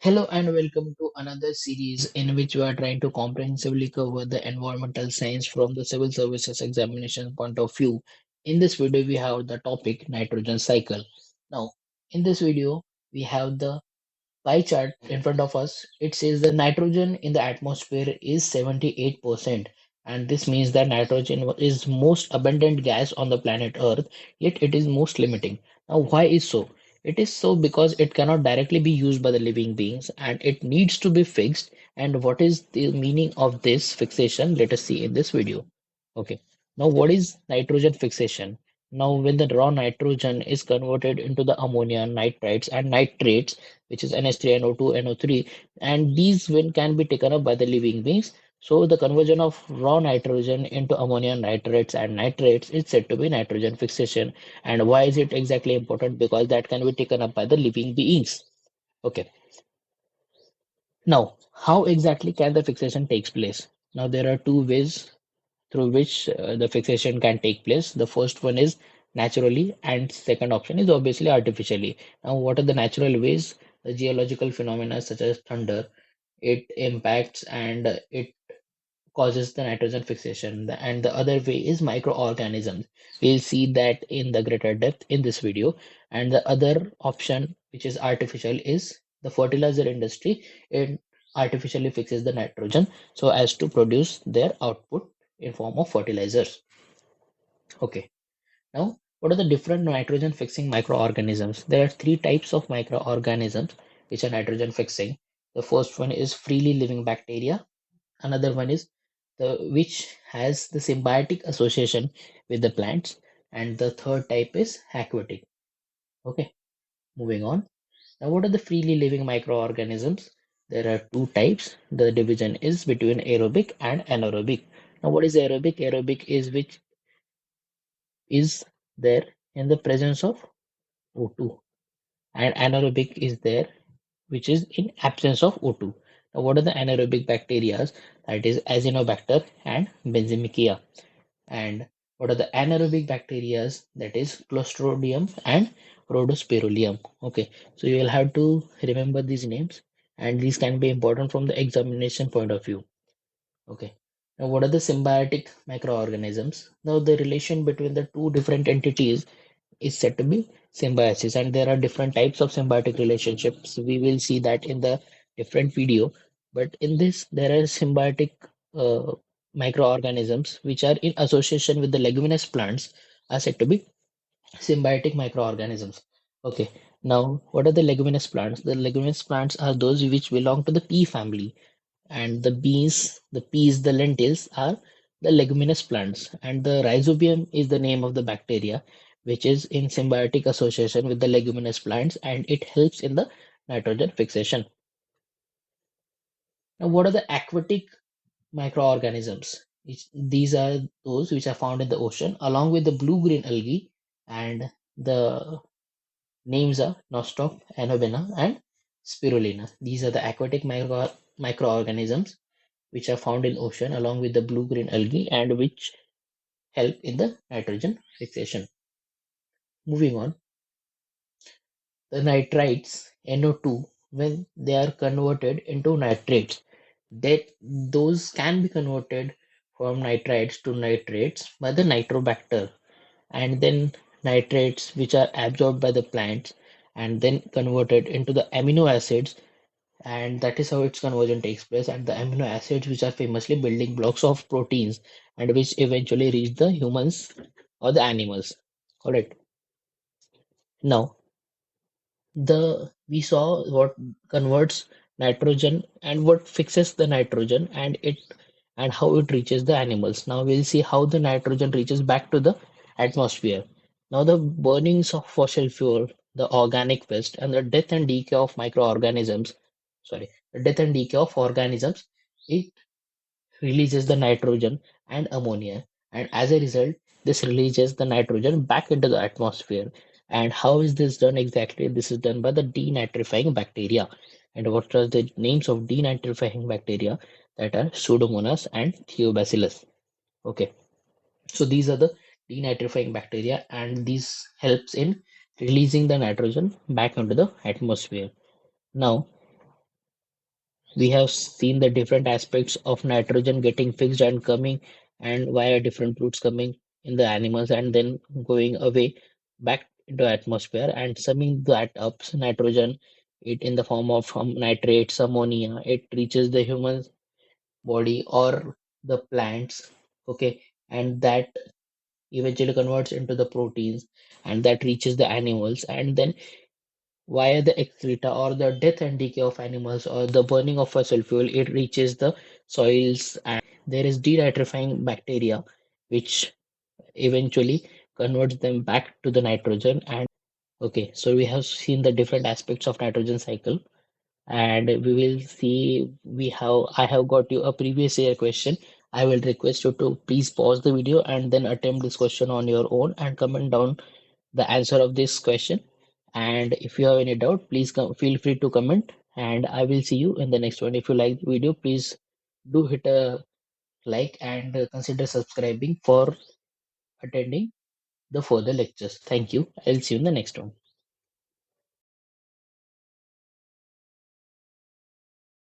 Hello and welcome to another series in which we are trying to comprehensively cover the environmental science from the civil services examination point of view. In this video, we have the topic nitrogen cycle. Now, in this video, we have the pie chart in front of us. It says the nitrogen in the atmosphere is 78%, and this means that nitrogen is most abundant gas on the planet Earth, yet it is most limiting. Now, why is so? It is so because it cannot directly be used by the living beings and it needs to be fixed. And what is the meaning of this fixation? Let us see in this video. Okay. Now, what is nitrogen fixation? Now, when the raw nitrogen is converted into the ammonia, nitrites, and nitrates, which is NH3, NO2, NO3, and these when can be taken up by the living beings. So the conversion of raw nitrogen into ammonia nitrates and nitrates is said to be nitrogen fixation. And why is it exactly important? Because that can be taken up by the living beings. Okay. Now, how exactly can the fixation takes place? Now there are two ways through which the fixation can take place. The first one is naturally, and second option is obviously artificially. Now, what are the natural ways? The geological phenomena such as thunder, it impacts and it causes the nitrogen fixation. And the other way is microorganisms. We'll see that in the greater depth in this video. And the other option, which is artificial, is the fertilizer industry. It artificially fixes the nitrogen so as to produce their output in form of fertilizers. Okay. Now, what are the different nitrogen fixing microorganisms? There are three types of microorganisms which are nitrogen fixing. The first one is freely living bacteria. Another one is the which has the symbiotic association with the plants, and the third type is aquatic. Okay, moving on. Now, what are the freely living microorganisms? There are two types. The division is between aerobic and anaerobic. Now, what is aerobic? Aerobic is which is there in the presence of O2, and anaerobic is there which is in absence of O2. Now, what are the anaerobic bacteria? That is Acinetobacter and Benzymicea. And what are the anaerobic bacteria? That is Clostridium and Rhodospirillum. Okay, so you will have to remember these names, and these can be important from the examination point of view. Okay. Now, what are the symbiotic microorganisms? Now, the relation between the two different entities is said to be symbiosis, and there are different types of symbiotic relationships. We will see that in the different video, but in this there are symbiotic uh, microorganisms which are in association with the leguminous plants are said to be symbiotic microorganisms. Okay, now what are the leguminous plants? The leguminous plants are those which belong to the pea family, and the beans, the peas, the lentils are the leguminous plants, and the rhizobium is the name of the bacteria which is in symbiotic association with the leguminous plants, and it helps in the nitrogen fixation. Now, what are the aquatic microorganisms? These are those which are found in the ocean along with the blue-green algae, and the names are nostoc, anovena, and spirulina. These are the aquatic microorganisms which are found in ocean along with the blue-green algae and which help in the nitrogen fixation. Moving on, the nitrites NO2 when they are converted into nitrates, that those can be converted from nitrites to nitrates by the nitrobacter, and then nitrates which are absorbed by the plants and then converted into the amino acids, and that is how its conversion takes place, and the amino acids which are famously building blocks of proteins and which eventually reach the humans or the animals. Correct. Now, the we saw what converts nitrogen and what fixes the nitrogen and it and how it reaches the animals. Now we'll see how the nitrogen reaches back to the atmosphere. Now the burnings of fossil fuel, the organic waste, and the death and decay of microorganisms, sorry, the death and decay of organisms, it releases the nitrogen and ammonia, and as a result, this releases the nitrogen back into the atmosphere. And how is this done exactly? This is done by the denitrifying bacteria. And what are the names of denitrifying bacteria? That are Pseudomonas and Theobacillus. Okay, so these are the denitrifying bacteria, and this helps in releasing the nitrogen back into the atmosphere. Now, we have seen the different aspects of nitrogen getting fixed and coming, and via different routes coming in the animals and then going away back into atmosphere and summing that up nitrogen it in the form of nitrates, ammonia, it reaches the human body or the plants. Okay, and that eventually converts into the proteins and that reaches the animals, and then via the excreta or the death and decay of animals or the burning of fossil fuel, it reaches the soils and there is denitrifying bacteria, which eventually converts them back to the nitrogen. And okay, so we have seen the different aspects of nitrogen cycle, and we will see we have I have got you a previous year question. I will request you to please pause the video and then attempt this question on your own and comment down the answer of this question. And if you have any doubt, please feel free to comment, and I will see you in the next one. If you like the video, please do hit a like and consider subscribing for attending the further lectures. Thank you. I'll see you in the next one.